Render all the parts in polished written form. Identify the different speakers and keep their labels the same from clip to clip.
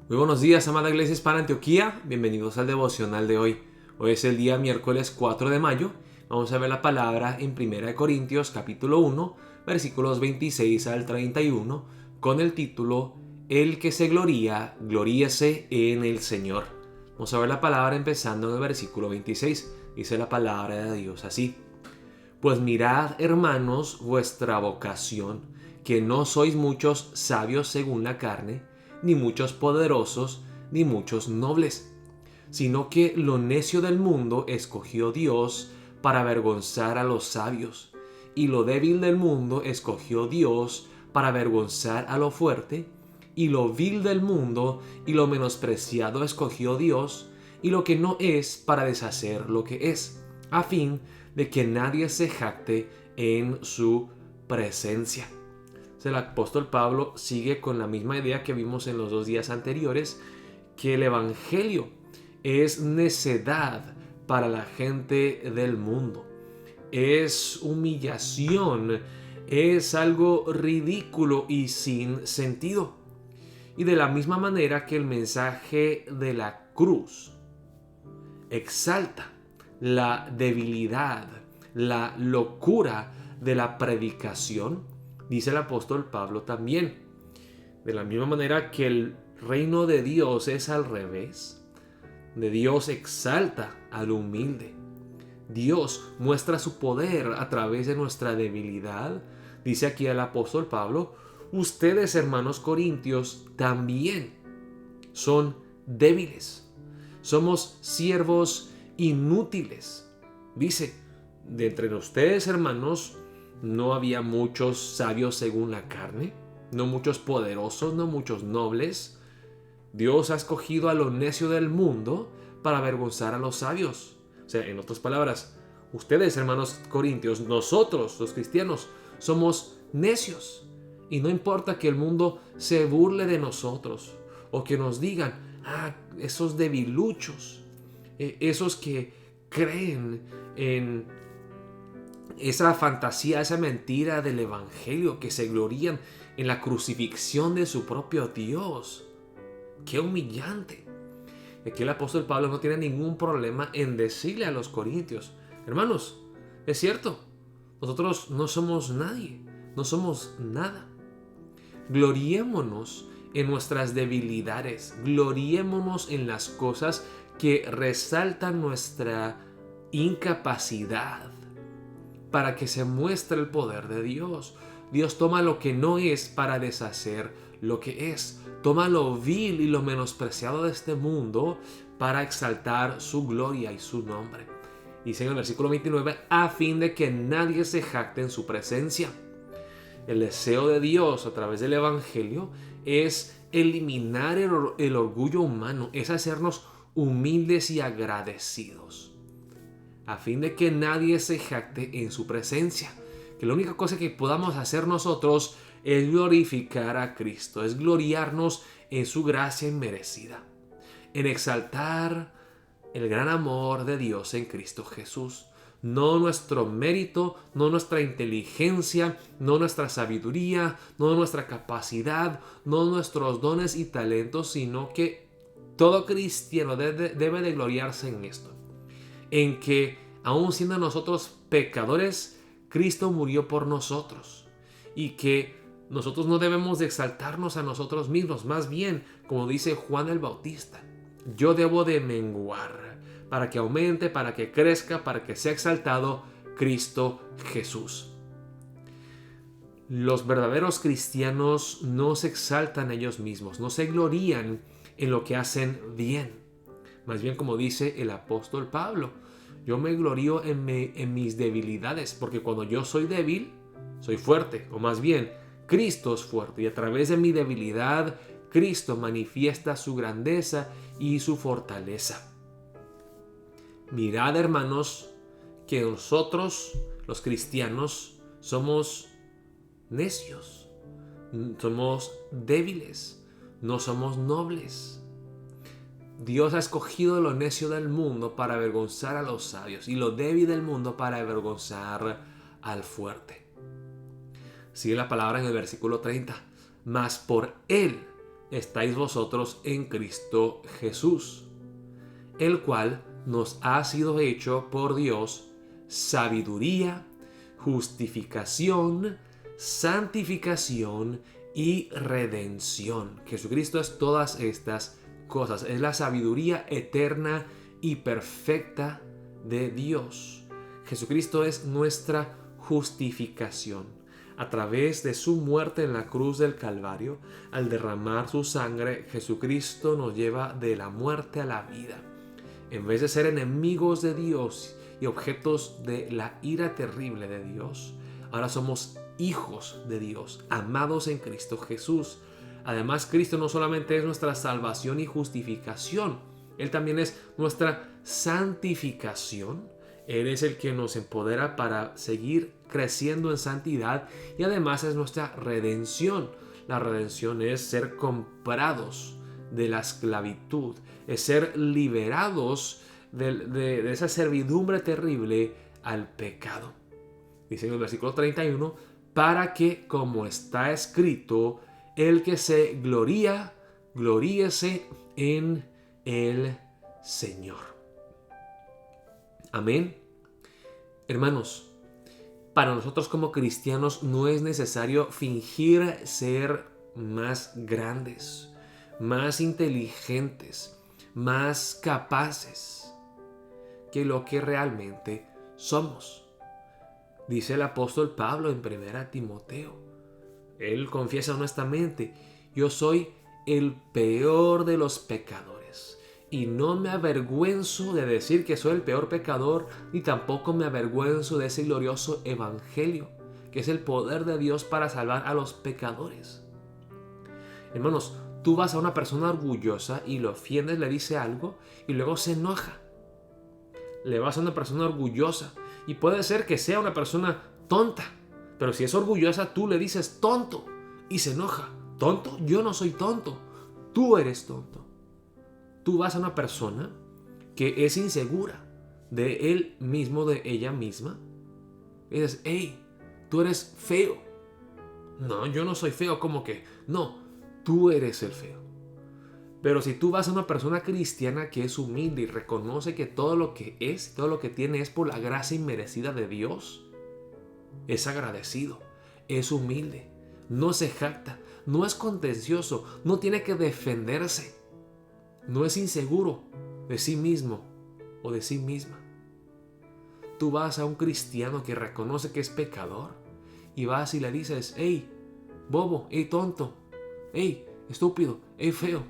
Speaker 1: Muy buenos días, amada Iglesia Hispana Antioquía. Bienvenidos al devocional de hoy. Hoy es el día miércoles 4 de mayo. Vamos a ver la palabra en 1 Corintios capítulo 1, versículos 26 al 31, con el título El que se gloría, gloríese en el Señor. Vamos a ver la palabra empezando en el versículo 26. Dice la palabra de Dios así: Pues mirad, hermanos, vuestra vocación, que no sois muchos sabios según la carne, ni muchos poderosos, ni muchos nobles, sino que lo necio del mundo escogió Dios para avergonzar a los sabios, y lo débil del mundo escogió Dios para avergonzar a lo fuerte, y lo vil del mundo y lo menospreciado escogió Dios, y lo que no es para deshacer lo que es, a fin de que nadie se jacte en su presencia. El apóstol Pablo sigue con la misma idea que vimos en los 2 días anteriores, que el Evangelio es necedad para la gente del mundo. Es humillación, es algo ridículo y sin sentido. Y de la misma manera que el mensaje de la cruz exalta la debilidad, la locura de la predicación, dice el apóstol Pablo también. De la misma manera que el reino de Dios es al revés, de Dios exalta al humilde. Dios muestra su poder a través de nuestra debilidad. Dice aquí el apóstol Pablo: ustedes, hermanos corintios, también son débiles. Somos siervos inútiles. Dice: de entre ustedes, hermanos, no había muchos sabios según la carne, no muchos poderosos, no muchos nobles. Dios ha escogido a lo necio del mundo para avergonzar a los sabios. O sea, en otras palabras, ustedes, hermanos corintios, nosotros, los cristianos, somos necios. Y no importa que el mundo se burle de nosotros o que nos digan: esos debiluchos, esos que creen en esa fantasía, esa mentira del Evangelio, que se glorían en la crucifixión de su propio Dios. ¡Qué humillante! Aquí el apóstol Pablo no tiene ningún problema en decirle a los corintios: hermanos, es cierto, nosotros no somos nadie, no somos nada. Gloriémonos en nuestras debilidades, gloriémonos en las cosas que resaltan nuestra incapacidad, para que se muestre el poder de Dios. Dios toma lo que no es para deshacer lo que es. Toma lo vil y lo menospreciado de este mundo para exaltar su gloria y su nombre. Dice en el versículo 29, a fin de que nadie se jacte en su presencia. El deseo de Dios a través del Evangelio es eliminar el orgullo humano, es hacernos humildes y agradecidos, a fin de que nadie se jacte en su presencia. Que la única cosa que podamos hacer nosotros es glorificar a Cristo, es gloriarnos en su gracia inmerecida, en exaltar el gran amor de Dios en Cristo Jesús. No nuestro mérito, no nuestra inteligencia, no nuestra sabiduría, no nuestra capacidad, no nuestros dones y talentos, sino que todo cristiano debe de gloriarse en esto, en que aun siendo nosotros pecadores, Cristo murió por nosotros, y que nosotros no debemos de exaltarnos a nosotros mismos, más bien, como dice Juan el Bautista, yo debo de menguar para que aumente, para que crezca, para que sea exaltado Cristo Jesús. Los verdaderos cristianos no se exaltan a ellos mismos, no se glorían en lo que hacen bien. Más bien, como dice el apóstol Pablo, yo me glorío en mis debilidades, porque cuando yo soy débil, soy fuerte, o más bien, Cristo es fuerte, y a través de mi debilidad, Cristo manifiesta su grandeza y su fortaleza. Mirad, hermanos, que nosotros, los cristianos, somos necios, somos débiles, no somos nobles. Dios ha escogido lo necio del mundo para avergonzar a los sabios, y lo débil del mundo para avergonzar al fuerte. Sigue la palabra en el versículo 30. Mas por Él estáis vosotros en Cristo Jesús, el cual nos ha sido hecho por Dios sabiduría, justificación, santificación y redención. Jesucristo es todas estas cosas. Es la sabiduría eterna y perfecta de Dios. Jesucristo es nuestra justificación. A través de su muerte en la cruz del Calvario, al derramar su sangre, Jesucristo nos lleva de la muerte a la vida. En vez de ser enemigos de Dios y objetos de la ira terrible de Dios, ahora somos hijos de Dios, amados en Cristo Jesús. Además, Cristo no solamente es nuestra salvación y justificación, Él también es nuestra santificación. Él es el que nos empodera para seguir creciendo en santidad y además es nuestra redención. La redención es ser comprados de la esclavitud, es ser liberados de esa servidumbre terrible al pecado. Dice en el versículo 31, para que, como está escrito, el que se gloría, gloríese en el Señor. Amén. Hermanos, para nosotros como cristianos no es necesario fingir ser más grandes, más inteligentes, más capaces que lo que realmente somos. Dice el apóstol Pablo en 1 Timoteo. Él confiesa honestamente, yo soy el peor de los pecadores y no me avergüenzo de decir que soy el peor pecador, ni tampoco me avergüenzo de ese glorioso evangelio, que es el poder de Dios para salvar a los pecadores. Hermanos, tú vas a una persona orgullosa y lo ofendes, le dice algo y luego se enoja. Le vas a una persona orgullosa y puede ser que sea una persona tonta, pero si es orgullosa tú le dices tonto y se enoja. ¿Tonto? Yo no soy tonto, tú eres tonto. Tú vas a una persona que es insegura de él mismo, de ella misma, y dices, hey, tú eres feo. No, yo no soy feo, ¿cómo que? No, tú eres el feo. Pero si tú vas a una persona cristiana que es humilde y reconoce que todo lo que es, todo lo que tiene es por la gracia inmerecida de Dios, es agradecido, es humilde, no se jacta, no es contencioso, no tiene que defenderse, no es inseguro de sí mismo o de sí misma. Tú vas a un cristiano que reconoce que es pecador y vas y le dices, hey, bobo, hey, tonto, hey, estúpido, hey, feo.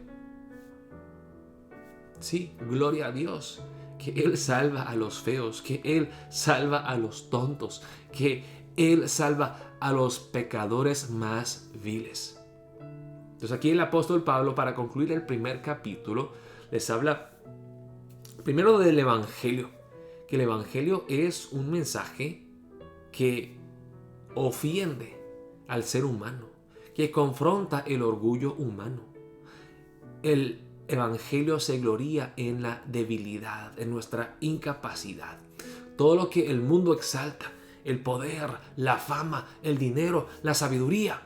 Speaker 1: Sí, gloria a Dios, que Él salva a los feos, que Él salva a los tontos, que Él salva a los pecadores más viles. Entonces aquí el apóstol Pablo, para concluir el primer capítulo, les habla primero del Evangelio, que el Evangelio es un mensaje que ofiende al ser humano, que confronta el orgullo humano. El Evangelio se gloría en la debilidad, en nuestra incapacidad. Todo lo que el mundo exalta, el poder, la fama, el dinero, la sabiduría,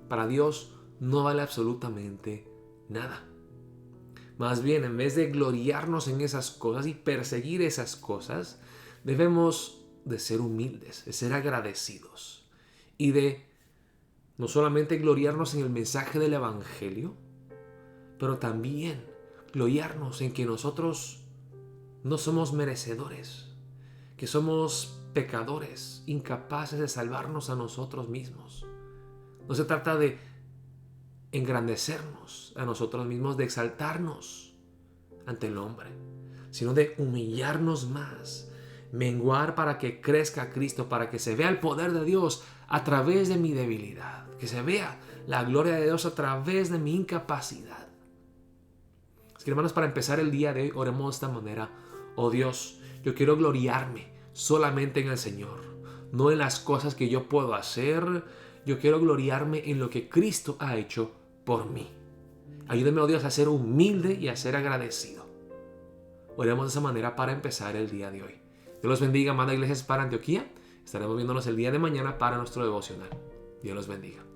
Speaker 1: para Dios no vale absolutamente nada. Más bien, en vez de gloriarnos en esas cosas y perseguir esas cosas, debemos de ser humildes, de ser agradecidos y de no solamente gloriarnos en el mensaje del Evangelio, pero también gloriarnos en que nosotros no somos merecedores, que somos pecadores, incapaces de salvarnos a nosotros mismos. No se trata de engrandecernos a nosotros mismos, de exaltarnos ante el hombre, sino de humillarnos más, menguar para que crezca Cristo, para que se vea el poder de Dios a través de mi debilidad, que se vea la gloria de Dios a través de mi incapacidad. Así que, hermanos, para empezar el día de hoy, oremos de esta manera. Oh Dios, yo quiero gloriarme solamente en el Señor, no en las cosas que yo puedo hacer. Yo quiero gloriarme en lo que Cristo ha hecho por mí. Ayúdame, oh Dios, a ser humilde y a ser agradecido. Oremos de esa manera para empezar el día de hoy. Dios los bendiga, amada Iglesia para Antioquía. Estaremos viéndonos el día de mañana para nuestro devocional. Dios los bendiga.